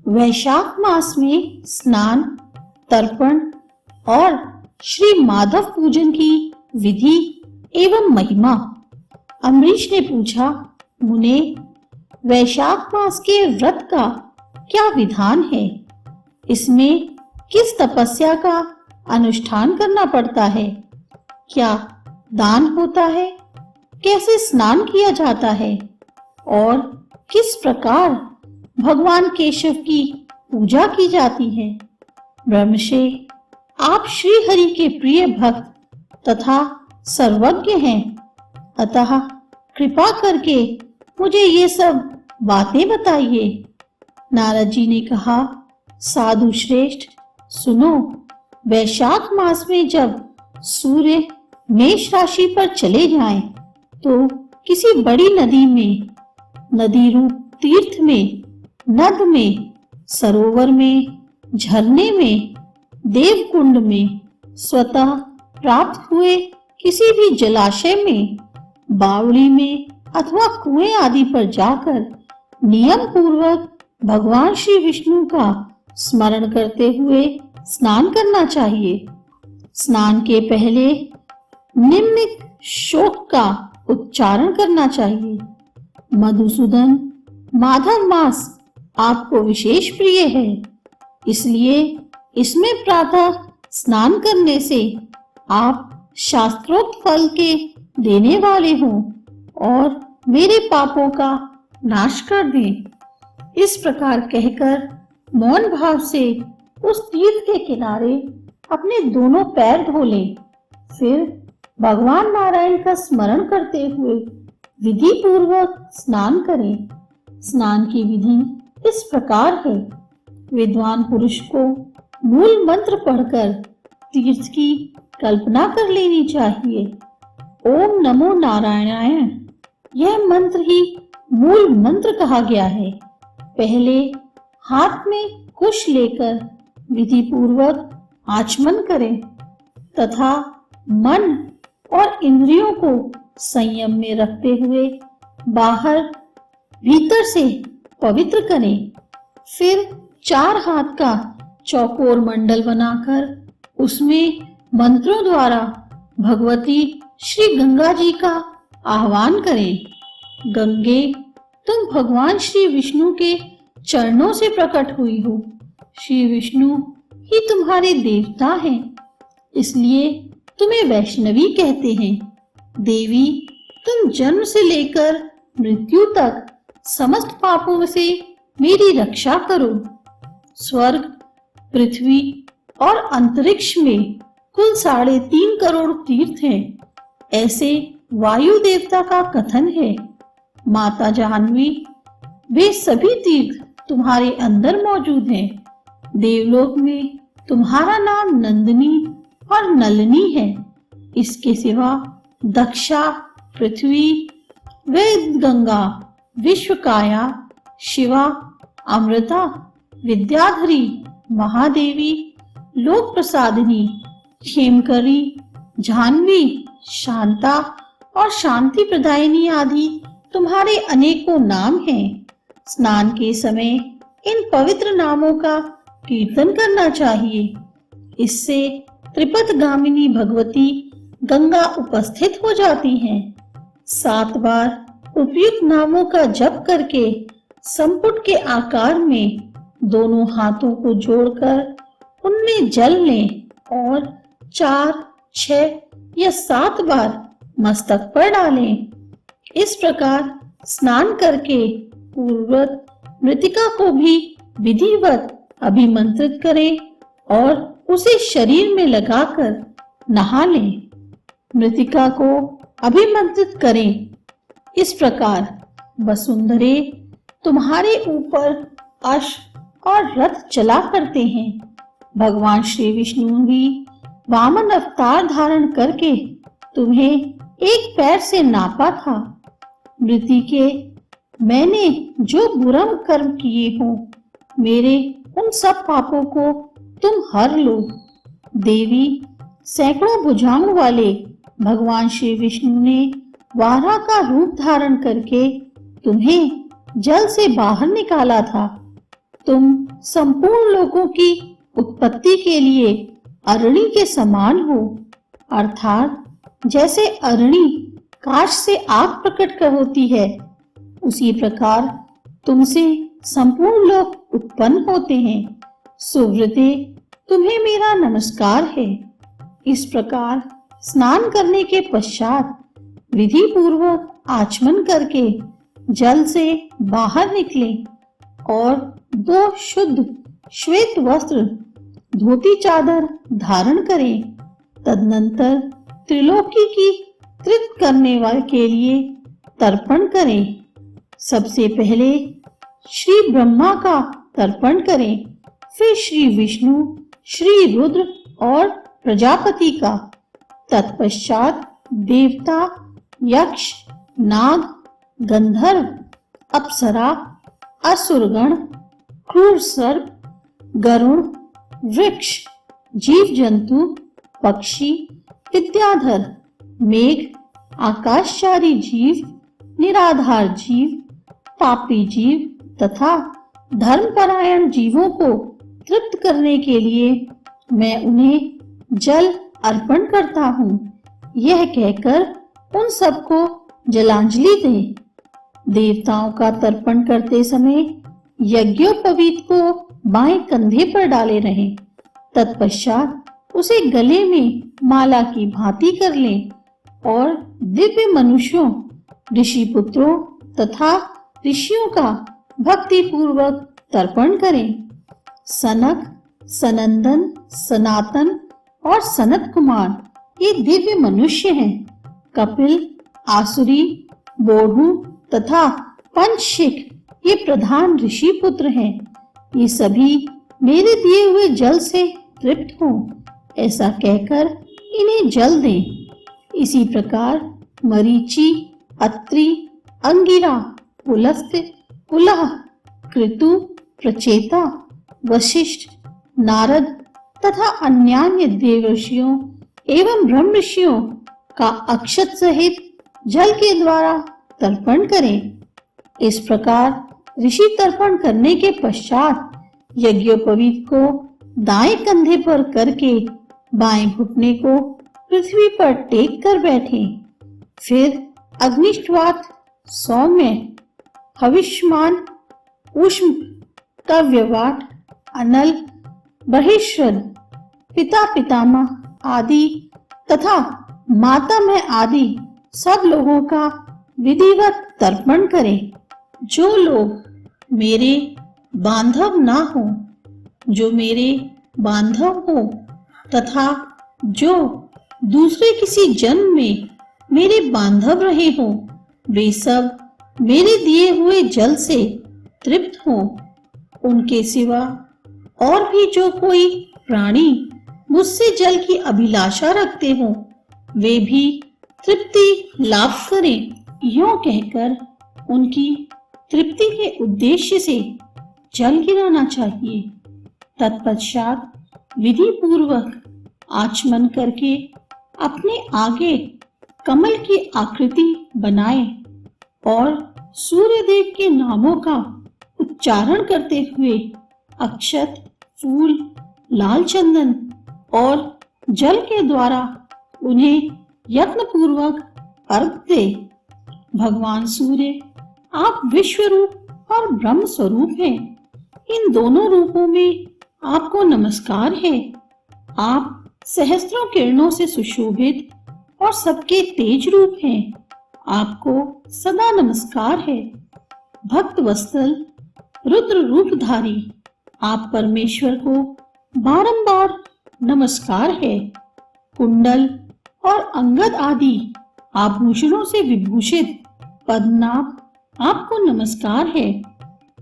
वैशाख मास में स्नान, तर्पण और श्री माधव पूजन की विधि एवं महिमा। अम्बरीश ने पूछा, मुने, वैशाख मास के व्रत का क्या विधान है? इसमें किस तपस्या का अनुष्ठान करना पड़ता है? क्या दान होता है? कैसे स्नान किया जाता है? और किस प्रकार भगवान केशव की पूजा की जाती है? ब्रह्मशे, आप श्री हरि के प्रिय भक्त तथा सर्वज्ञ हैं, अतः कृपा करके मुझे ये सब बातें बताइए। नारद जी ने कहा, साधु श्रेष्ठ, सुनो, वैशाख मास में जब सूर्य मेष राशि पर चले जाएं, तो किसी बड़ी नदी में, नदी रूप तीर्थ में, नद में, सरोवर में, झरने में, देव कुंड में, स्वतः प्राप्त हुए किसी भी जलाशय में, बावड़ी में अथवा कुएं आदि पर जाकर नियम पूर्वक भगवान श्री विष्णु का स्मरण करते हुए स्नान करना चाहिए। स्नान के पहले निम्न श्लोक का उच्चारण करना चाहिए। मधुसूदन, माधव मास आपको विशेष प्रिय है, इसलिए इसमें प्रातः स्नान करने से आप शास्त्रोक्त फल के देने वाले हो और मेरे पापों का नाश कर दें। इस प्रकार कहकर मौन भाव से उस तीर्थ के किनारे अपने दोनों पैर धो लें। फिर भगवान नारायण का स्मरण करते हुए विधि पूर्वक स्नान करें। स्नान की विधि इस प्रकार है। विद्वान पुरुष को मूल मंत्र पढ़कर तीर्थ की कल्पना कर लेनी चाहिए। ओम नमो नारायणाय, यह मंत्र ही मूल मंत्र कहा गया है। पहले हाथ में कुश लेकर विधि पूर्वक आचमन करें तथा मन और इंद्रियों को संयम में रखते हुए बाहर भीतर से पवित्र करें। फिर 4 हाथ का चौकोर मंडल बनाकर उसमें मंत्रों द्वारा भगवती श्री गंगा जी का आह्वान करें। गंगे, तुम भगवान श्री विष्णु के चरणों से प्रकट हुई हो। श्री विष्णु ही तुम्हारे देवता हैं, इसलिए तुम्हें वैष्णवी कहते हैं। देवी, तुम जन्म से लेकर मृत्यु तक समस्त पापों से मेरी रक्षा करो। स्वर्ग, पृथ्वी और अंतरिक्ष में कुल 3.5 करोड़ तीर्थ हैं, ऐसे वायु देवता का कथन है। माता जाह्नवी, वे सभी तीर्थ तुम्हारे अंदर मौजूद हैं। देवलोक में तुम्हारा नाम नंदिनी और नलिनी है। इसके सिवा दक्षा, पृथ्वी, वेद गंगा, विश्वकाया, शिवा, अमृता, विद्याधरी, महादेवी, लोक प्रसादिनी, क्षेमकरी, जाह्नवी, शांता और शांति प्रदायिनी आदि तुम्हारे अनेकों नाम हैं। स्नान के समय इन पवित्र नामों का कीर्तन करना चाहिए। इससे त्रिपथगामिनी भगवती गंगा उपस्थित हो जाती हैं। 7 बार उपयुक्त नामों का जप करके संपुट के आकार में दोनों हाथों को जोड़कर उनमें जल लें और 4, 6 या 7 बार मस्तक पर डालें। इस प्रकार स्नान करके पूर्ववत मृतिका को भी विधिवत अभिमंत्रित करें और उसे शरीर में लगाकर नहा लें। मृतिका को अभिमंत्रित करें इस प्रकार, वसुंधरे, तुम्हारे ऊपर अश्व और रथ चला करते हैं। भगवान श्री विष्णु भी वामन अवतार धारण करके तुम्हें एक पैर से नापा था। मृतिके, मैंने जो बुरा कर्म किए हो, मेरे उन सब पापों को तुम हर लो। देवी, सैकड़ों भुजाओं वाले भगवान श्री विष्णु ने वारा का रूप धारण करके तुम्हें जल से बाहर निकाला था। तुम संपूर्ण लोगों की उत्पत्ति के लिए अरणी के समान हो, अर्थात जैसे अरणी काष्ठ से आग प्रकट कर होती है, उसी प्रकार तुमसे संपूर्ण लोग उत्पन्न होते हैं। सुवृते, तुम्हें मेरा नमस्कार है। इस प्रकार स्नान करने के पश्चात विधि पूर्वक आचमन करके जल से बाहर निकले और 2 शुद्ध श्वेत वस्त्र धोती चादर धारण करें। तदनंतर त्रिलोकी की तृप्त करने वाले के लिए तर्पण करें। सबसे पहले श्री ब्रह्मा का तर्पण करें, फिर श्री विष्णु, श्री रुद्र और प्रजापति का। तत्पश्चात देवता, यक्ष, नाग, गंधर्व, अप्सरा, असुरगण, क्रूर सर्प, गरुड़, वृक्ष, जीव जंतु, पक्षी, विद्याधर, मेघ, आकाशचारी जीव, निराधार जीव, पापी जीव तथा धर्मपरायण जीवों को तृप्त करने के लिए मैं उन्हें जल अर्पण करता हूँ। यह कहकर उन सबको जलांजलि दें। देवताओं का तर्पण करते समय यज्ञोपवीत को बाएं कंधे पर डाले रहें। तत्पश्चात उसे गले में माला की भांति कर लें और दिव्य मनुष्यों, ऋषि पुत्रों तथा ऋषियों का भक्ति पूर्वक तर्पण करें। सनक, सनंदन, सनातन और सनत कुमार ये दिव्य मनुष्य हैं। कपिल, आसुरी, बोढ़ू तथा पंचशिख ये प्रधान ऋषि पुत्र हैं। ये सभी मेरे दिए हुए जल से तृप्त हों, ऐसा कहकर इन्हें जल दें। इसी प्रकार मरीचि, अत्रि, अंगिरा, पुलस्त्य, पुलह, कृतु, प्रचेता, वशिष्ठ, नारद तथा अन्यान्य देवर्षियों एवं ब्रह्म ऋषियों का अक्षत सहित जल के द्वारा तर्पण करें। इस प्रकार ऋषि तर्पण करने के पश्चात यज्ञोपवीत को दाएं कंधे पर करके बाएं घुटने को पृथ्वी पर टेक कर बैठें। फिर अग्निष्टवात, सौम्य, हविष्मान, ऊष्म, कव्यवाट, अनल, बहिष्वद, पिता पितामह आदि तथा मातामह आदि सब लोगों का विधिवत तर्पण करें। जो लोग मेरे बांधव ना हो, जो मेरे बांधव हो तथा जो दूसरे किसी जन्म में मेरे बांधव रहे हो, वे सब मेरे दिए हुए जल से तृप्त हो। उनके सिवा और भी जो कोई प्राणी मुझसे जल की अभिलाषा रखते हो, वे भी तृप्ति लाभ करें। यूं कहकर उनकी तृप्ति के उद्देश्य से जल गिराना चाहिए। तत्पश्चात विधि पूर्वक आचमन करके अपने आगे कमल की आकृति बनाए और सूर्य देव के नामों का उच्चारण करते हुए अक्षत, फूल, लाल चंदन और जल के द्वारा उन्हें यत्न पूर्वक अर्घ दे। भगवान सूर्य, आप विश्व रूप और ब्रह्म स्वरूप हैं। इन दोनों रूपों में आपको नमस्कार है। आप सहस्त्रों किरणों से सुशोभित और सबके तेज रूप हैं। आपको सदा नमस्कार है। भक्त वत्सल, रुद्र रूपधारी, आप परमेश्वर को बारंबार नमस्कार है। कुंडल और अंगद आदि आभूषणों से विभूषित पद्मनाभ, आपको नमस्कार है।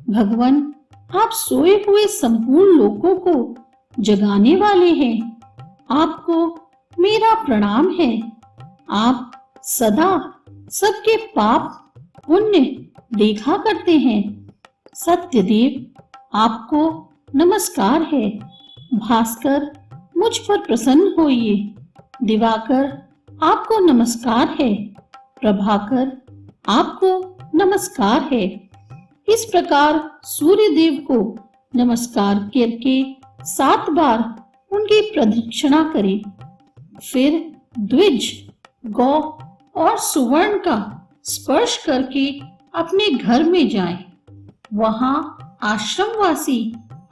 भगवान, आप सोए हुए संपूर्ण लोकों को जगाने वाले हैं। आपको मेरा प्रणाम है। आप सदा सबके पाप पुण्य देखा करते हैं। सत्यदेव, आपको नमस्कार है। भास्कर, मुझ पर प्रसन्न होइए। दिवाकर, आपको नमस्कार है। प्रभाकर, आपको नमस्कार है। इस प्रकार सूर्य देव को नमस्कार करके 7 बार उनकी प्रदक्षिणा करें। फिर द्विज, गौ और सुवर्ण का स्पर्श करके अपने घर में जाएं। वहां आश्रमवासी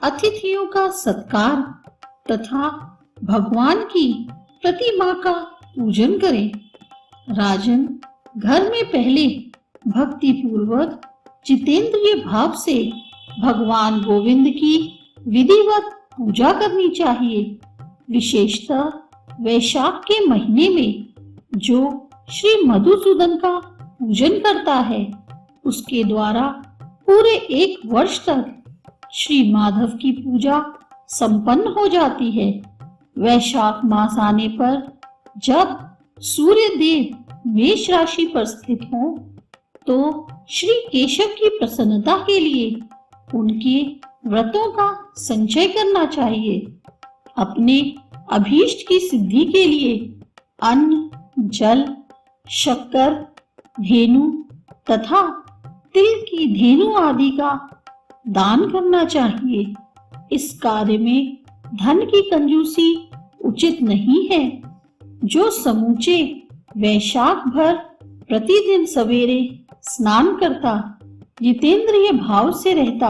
अतिथियों का सत्कार तथा भगवान की प्रतिमा का पूजन करें। राजन, घर में पहले भक्ति पूर्वक जितेंद्रिय भाव से भगवान गोविंद की विधिवत पूजा करनी चाहिए। विशेषतः वैशाख के महीने में जो श्री मधुसूदन का पूजन करता है, उसके द्वारा पूरे 1 वर्ष तक श्री माधव की पूजा संपन्न हो जाती है। वैशाख मास आने पर जब सूर्य देव मेष राशि पर स्थित हो, तो श्री केशव की प्रसन्नता के लिए उनके व्रतों का संचय करना चाहिए। अपने अभीष्ट की सिद्धि के लिए अन्न, जल, शक्कर, धेनु तथा तिल की धेनु आदि का दान करना चाहिए। इस कार्य में धन की कंजूसी उचित नहीं है। जो समूचे वैशाख भर प्रतिदिन सवेरे स्नान करता, जितेंद्रिय भाव से रहता,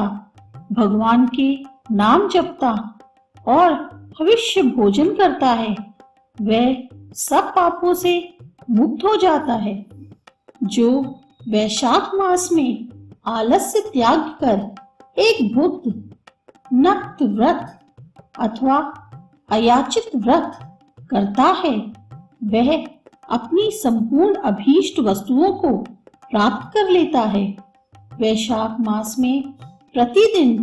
भगवान के नाम जपता और भविष्य भोजन करता है, वह सब पापों से मुक्त हो जाता है। जो वैशाख मास में आलस्य त्याग कर एक भुक्त नक्त व्रत अथवा अयाचित व्रत करता है, वह अपनी संपूर्ण अभीष्ट वस्तुओं को प्राप्त कर लेता है। वैशाख मास में प्रतिदिन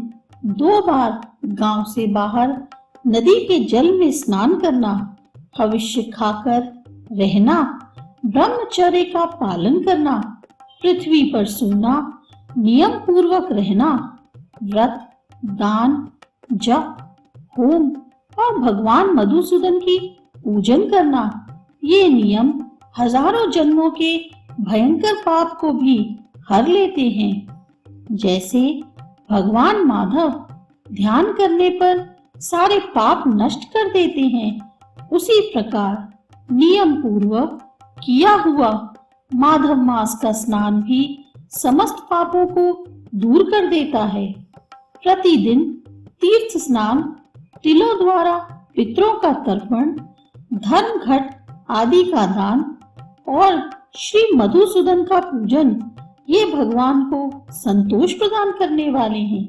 2 बार गांव से बाहर नदी के जल में स्नान करना, भविष्य खाकर रहना, ब्रह्मचर्य का पालन करना, पृथ्वी पर सोना, नियम पूर्वक रहना, व्रत, दान, जप, होम और भगवान मधुसूदन की पूजन करना, ये नियम हजारों जन्मों के भयंकर पाप को भी हर लेते हैं। जैसे भगवान माधव ध्यान करने पर सारे पाप नष्ट कर देते हैं, उसी प्रकार नियम पूर्वक किया हुआ माधव मास का स्नान भी समस्त पापों को दूर कर देता है। प्रतिदिन तीर्थ स्नान, तिलों द्वारा पितरों का तर्पण, धर्म घट आदि का दान और श्री मधुसूदन का पूजन, ये भगवान को संतोष प्रदान करने वाले हैं।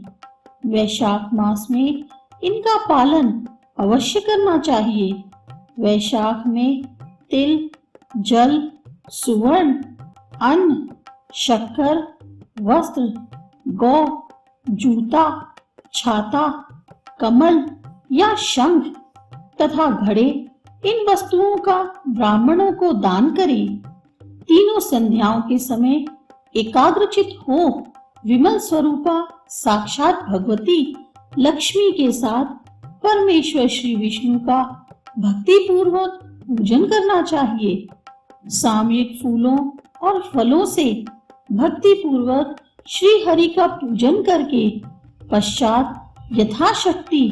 वैशाख मास में इनका पालन अवश्य करना चाहिए। वैशाख में तिल, जल, सुवर्ण, अन्न, शक्कर, वस्त्र, गौ, जूता, छाता, कमल या शंख तथा घड़े, इन वस्तुओं का ब्राह्मणों को दान करें। तीनों संध्याओं के समय एकाग्रचित हो विमल स्वरूपा साक्षात भगवती लक्ष्मी के साथ परमेश्वर श्री विष्णु का भक्ति पूर्वक पूजन करना चाहिए। सामयिक फूलों और फलों से भक्ति पूर्वक श्री हरि का पूजन करके पश्चात यथाशक्ति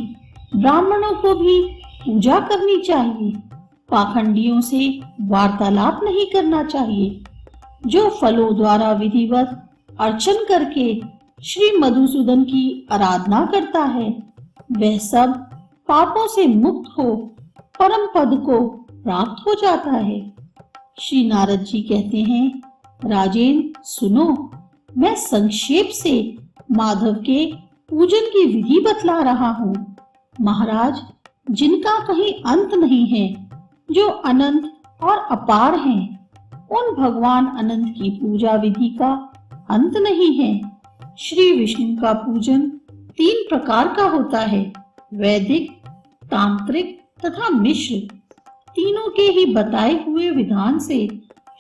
ब्राह्मणों को भी पूजा करनी चाहिए। पाखंडियों से वार्तालाप नहीं करना चाहिए। जो फलों द्वारा विधिवत अर्चन करके श्री मधुसूदन की आराधना करता है, वह सब पापों से मुक्त हो परम पद को प्राप्त हो जाता है। श्री नारद जी कहते हैं, राजेन सुनो, मैं संक्षेप से माधव के पूजन की विधि बतला रहा हूँ। महाराज, जिनका कहीं अंत नहीं है, जो अनंत और अपार हैं, उन भगवान अनंत की पूजा विधि का अंत नहीं है। श्री विष्णु का पूजन 3 प्रकार का होता है, वैदिक, तांत्रिक तथा मिश्र। तीनों के ही बताए हुए विधान से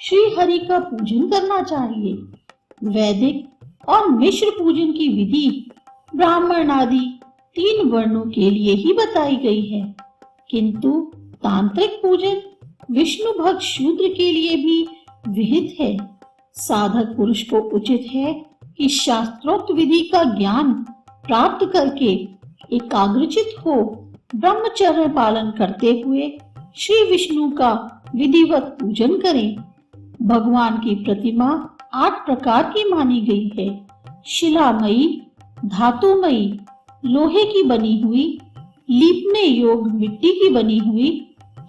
श्री हरि का पूजन करना चाहिए। वैदिक और मिश्र पूजन की विधि ब्राह्मण आदि 3 वर्णों के लिए ही बताई गई है, किंतु तांत्रिक पूजन विष्णु भक्त शूद्र के लिए भी विहित है। साधक पुरुष को उचित है कि शास्त्रोक्त विधि का ज्ञान प्राप्त करके एकाग्रचित हो ब्रह्मचर्य पालन करते हुए श्री विष्णु का विधिवत पूजन करें। भगवान की प्रतिमा 8 प्रकार की मानी गई है। शिलामयी, धातुमयी, लोहे की बनी हुई, लीपने योग्य मिट्टी की बनी हुई,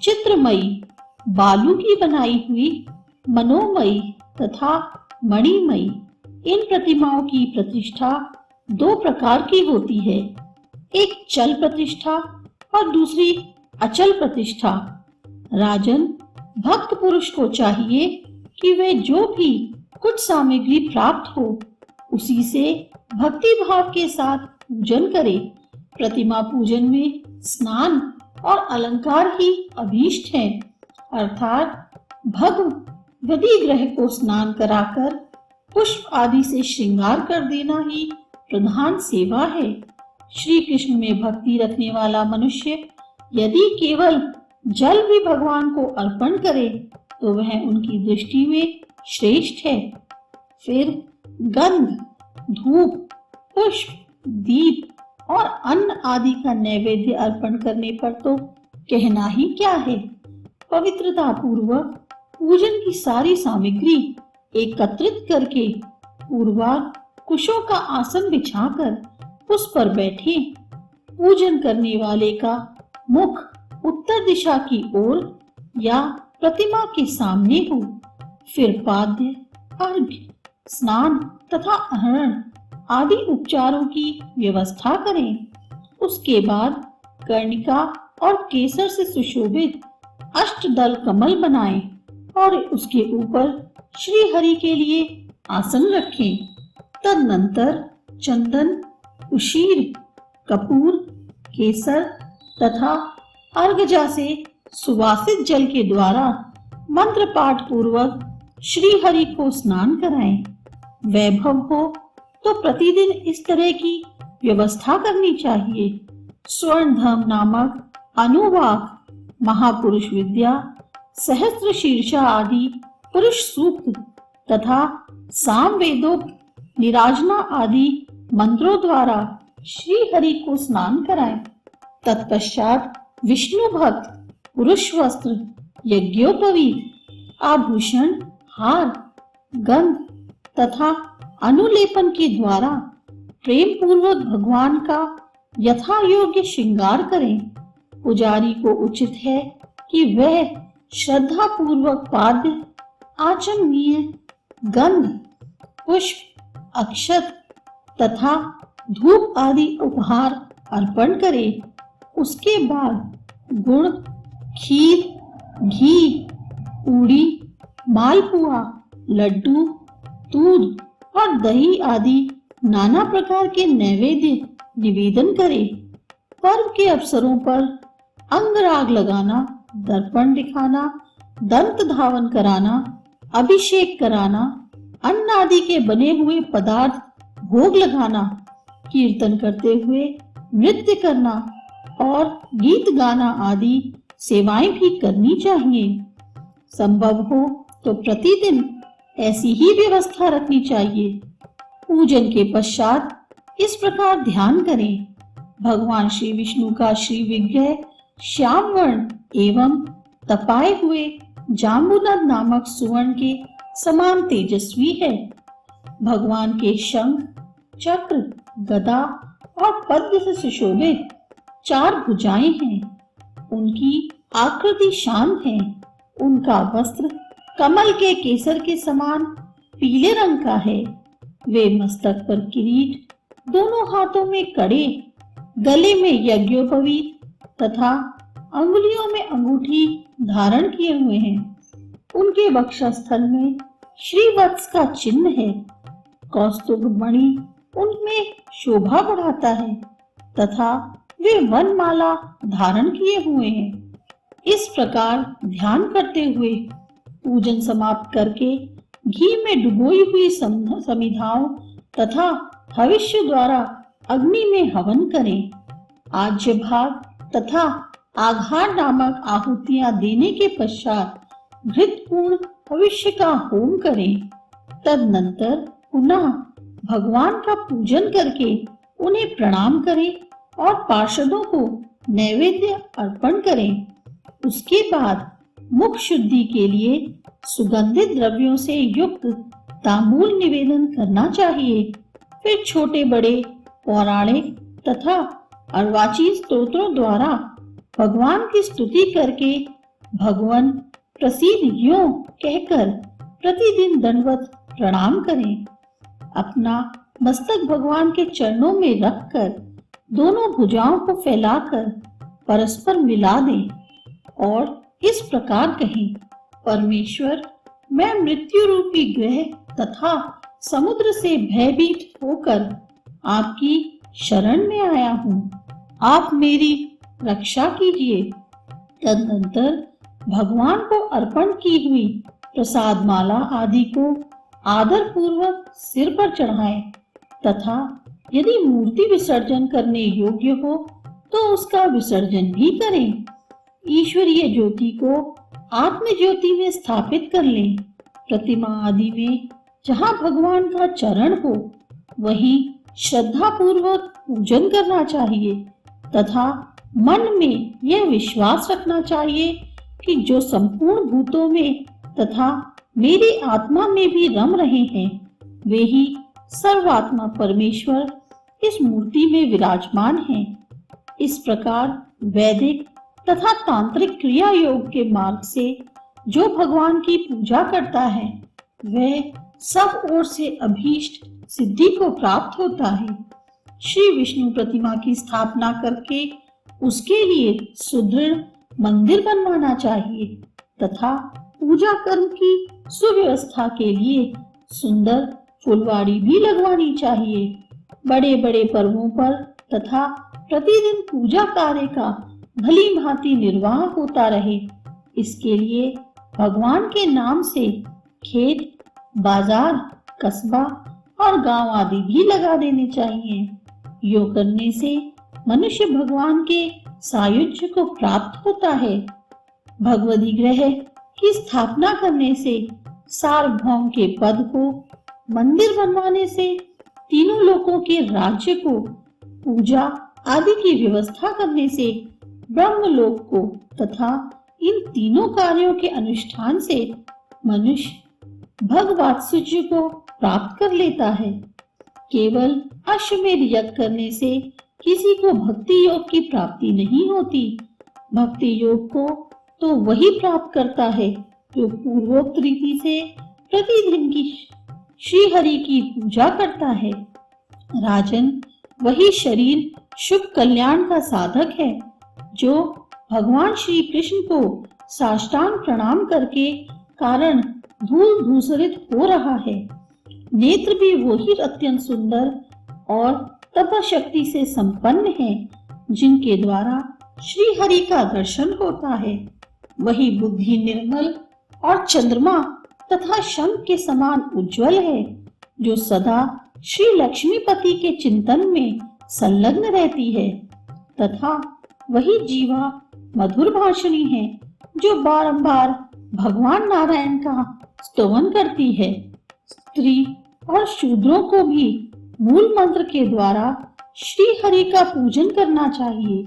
चित्रमयी, बालू की बनाई हुई, मनोमयी तथा मणिमयी। इन प्रतिमाओं की प्रतिष्ठा 2 प्रकार की होती है, एक चल प्रतिष्ठा और दूसरी अचल प्रतिष्ठा। राजन, भक्त पुरुष को चाहिए कि वे जो भी कुछ सामग्री प्राप्त हो उसी से भक्ति भाव के साथ पूजन करे। प्रतिमा पूजन में स्नान और अलंकार ही अभीष्ट है, अर्थात भगव विधि ग्रह को स्नान कराकर पुष्प आदि से श्रृंगार कर देना ही प्रधान सेवा है। श्री कृष्ण में भक्ति रखने वाला मनुष्य यदि केवल जल भी भगवान को अर्पण करे तो वह उनकी दृष्टि में श्रेष्ठ है। फिर गंध, धूप, पुष्प, दीप और अन्न आदि का नैवेद्य अर्पण करने पर तो कहना ही क्या है। पवित्रता पूर्वक पूजन की सारी सामग्री एकत्रित करके पूर्वार्ध कुशों का आसन बिछाकर उस पर बैठे। पूजन करने वाले का मुख उत्तर दिशा की ओर या प्रतिमा के सामने हो। फिर पाद्य, अर्घ्य, स्नान तथा हरण आदि उपचारों की व्यवस्था करें। उसके बाद कर्णिका और केसर से सुशोभित अष्टदल कमल बनाएं और उसके ऊपर श्री हरि के लिए आसन रखें। तदनंतर चंदन, उशीर, कपूर, केसर तथा अर्घजा से सुवासित जल के द्वारा मंत्र पाठ पूर्वक श्री हरि को स्नान कराएं। वैभव हो तो प्रतिदिन इस तरह की व्यवस्था करनी चाहिए। स्वर्णधम नामक अनुवाक, महापुरुष विद्या, सहस्त्र शीर्षा आदि पुरुष सूक्त तथा सामवेदोक्त निराजना आदि मंत्रों द्वारा श्री हरि को स्नान कराएं। तत्पश्चात विष्णु भक्त पुरुष वस्त्र, यज्ञोपवीत, आभूषण, हार, गंध तथा अनुलेपन के द्वारा प्रेम पूर्वक भगवान का यथा योग्य श्रृंगार करें। पुजारी को उचित है कि वह श्रद्धा पूर्वक पाद्य, आचमनीय, गंध, पुष्प, अक्षत तथा धूप आदि उपहार अर्पण करे। उसके बाद गुड़, खीर, घी, पूड़ी, मालपुआ, लड्डू, दूध और दही आदि नाना प्रकार के नैवेद्य निवेदन करे। पर्व के अवसरों पर अंगराग लगाना, दर्पण दिखाना, दंत धावन कराना, अभिषेक कराना, अन्न आदि के बने हुए पदार्थ भोग लगाना, कीर्तन करते हुए नृत्य करना और गीत गाना आदि सेवाएं भी करनी चाहिए। संभव हो तो प्रतिदिन ऐसी ही व्यवस्था रखनी चाहिए। पूजन के पश्चात इस प्रकार ध्यान करें। भगवान श्री विष्णु का श्री विग्रह श्याम वर्ण एवं तपाए हुए जाम्बुनद नामक सुवर्ण के समान तेजस्वी है। भगवान के शंख, चक्र, गदा और पद्म से सुशोभित 4 भुजाएं हैं। उनकी आकृति शांत है। उनका वस्त्र कमल के केसर के समान पीले रंग का है। वे मस्तक पर किरीट, दोनों हाथों में कड़े, गले में यज्ञोपवीत तथा अंगुलियों में अंगूठी धारण किए हुए हैं। उनके वक्षस्थल में श्रीवत्स का चिन्ह है। कौस्तुभ मणि उनमें शोभा बढ़ाता है तथा वे वनमाला धारण किए हुए हैं। इस प्रकार ध्यान करते हुए पूजन समाप्त करके घी में डुबोई हुई समिधाओं तथा हविष्य द्वारा अग्नि में हवन करें। आज्य भाग तथा आघार नामक आहुतियां देने के पश्चात घृतपूर्ण भविष्य का होम करें। तदनंतर पुनः भगवान का पूजन करके उन्हें प्रणाम करें और पार्षदों को नैवेद्य अर्पण करें। उसके बाद मुख शुद्धि के लिए सुगंधित द्रव्यों से युक्त तांबूल निवेदन करना चाहिए। फिर छोटे बड़े पौराणिक तथा अर्वाचीन स्तोत्रों द्वारा भगवान की स्तुति करके भगवान प्रसीद यों कहकर प्रतिदिन दंडवत प्रणाम करें। अपना मस्तक भगवान के चरणों में रखकर दोनों भुजाओं को फैलाकर परस्पर मिला दें और इस प्रकार कहें, परमेश्वर, मैं मृत्यु रूपी ग्रह तथा समुद्र से भयभीत होकर आपकी शरण में आया हूँ। आप मेरी रक्षा कीजिए। तदनंतर भगवान को अर्पण की हुई प्रसाद माला आदि को आदर पूर्वक सिर पर चढ़ाएं तथा यदि मूर्ति विसर्जन करने योग्य हो तो उसका विसर्जन भी करें। ईश्वरीय ज्योति को आत्म ज्योति में स्थापित कर लें। प्रतिमा आदि में जहाँ भगवान का चरण हो वहीं श्रद्धा पूर्वक पूजन करना चाहिए तथा मन में यह विश्वास रखना चाहिए कि जो संपूर्ण भूतों में तथा मेरी आत्मा में भी रम रहे हैं वे ही सर्वात्मा परमेश्वर इस मूर्ति में विराजमान हैं। इस प्रकार वैदिक तथा तांत्रिक क्रिया योग के मार्ग से जो भगवान की पूजा करता है वह सब ओर से अभीष्ट सिद्धि को प्राप्त होता है। श्री विष्णु प्रतिमा की स्थापना करके उसके लिए सुदृढ़ मंदिर बनवाना चाहिए तथा पूजा कर्म की सुव्यवस्था के लिए सुंदर फुलवाड़ी भी लगवानी चाहिए। बड़े बड़े पर्वों पर तथा प्रतिदिन पूजा कार्य का भली भांति निर्वाह होता रहे, इसके लिए भगवान के नाम से खेत, बाजार, कस्बा और गांव आदि भी लगा देने चाहिए। यो करने से मनुष्य भगवान के सायुज्य को प्राप्त होता है। भगवदी ग्रह की स्थापना करने से, सार्वभौम के पद को मंदिर बनवाने से, तीनों लोकों के राज्य को पूजा आदि की व्यवस्था करने से, ब्रह्मलोक को तथा इन तीनों कार्यों के अनुष्ठान से मनुष्य भगवात्सुज्य को प्राप्त कर लेता है। केवल अश्वमेध यज्ञ करने से किसी को भक्ति योग की प्राप्ति नहीं होती। भक्ति योग को तो वही प्राप्त करता है जो पूर्वोक्त रीति से प्रतिदिन की श्री हरि की पूजा करता है। राजन, वही शरीर शुभ कल्याण का साधक है जो भगवान श्री कृष्ण को साष्टांग प्रणाम करके कारण धूल धूसरित हो रहा है। नेत्र भी वही अत्यंत सुंदर और तप शक्ति से संपन्न है जिनके द्वारा श्री हरि का दर्शन होता है। वही बुद्धि निर्मल और चंद्रमा तथा शंख के समान उज्जवल है जो सदा श्री लक्ष्मीपति के चिंतन में संलग्न रहती है तथा वही जीवा मधुर भाषणी है जो बारंबार भगवान नारायण का स्तवन करती है। स्त्री और शूद्रों को भी मूल मंत्र के द्वारा श्री हरि का पूजन करना चाहिए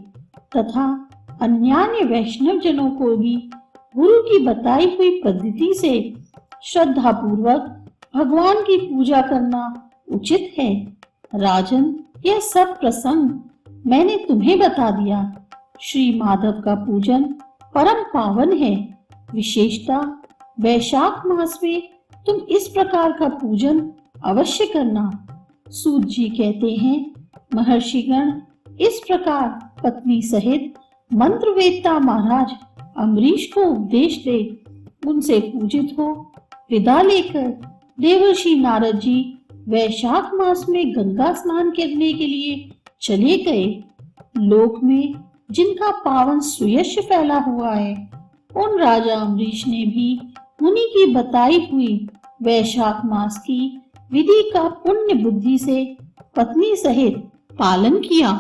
तथा अन्यान्य वैष्णव जनों को भी गुरु की बताई हुई पद्धति से श्रद्धा पूर्वक भगवान की पूजा करना उचित है। राजन, यह सब प्रसंग मैंने तुम्हें बता दिया। श्री माधव का पूजन परम पावन है। विशेषता वैशाख मास में तुम इस प्रकार का पूजन अवश्य करना। सूत जी कहते हैं, महर्षिगण इस प्रकार पत्नी सहित मंत्रवेत्ता महाराज अम्बरीश को उपदेश दे उनसे पूजित हो विदा लेकर देवर्षि नारद जी वैशाख मास में गंगा स्नान करने के लिए चले गए। लोक में जिनका पावन सुयश फैला हुआ है उन राजा अम्बरीश ने भी मुनि की बताई हुई वैशाख मास की विधि का पुण्य बुद्धि से पत्नी सहित पालन किया।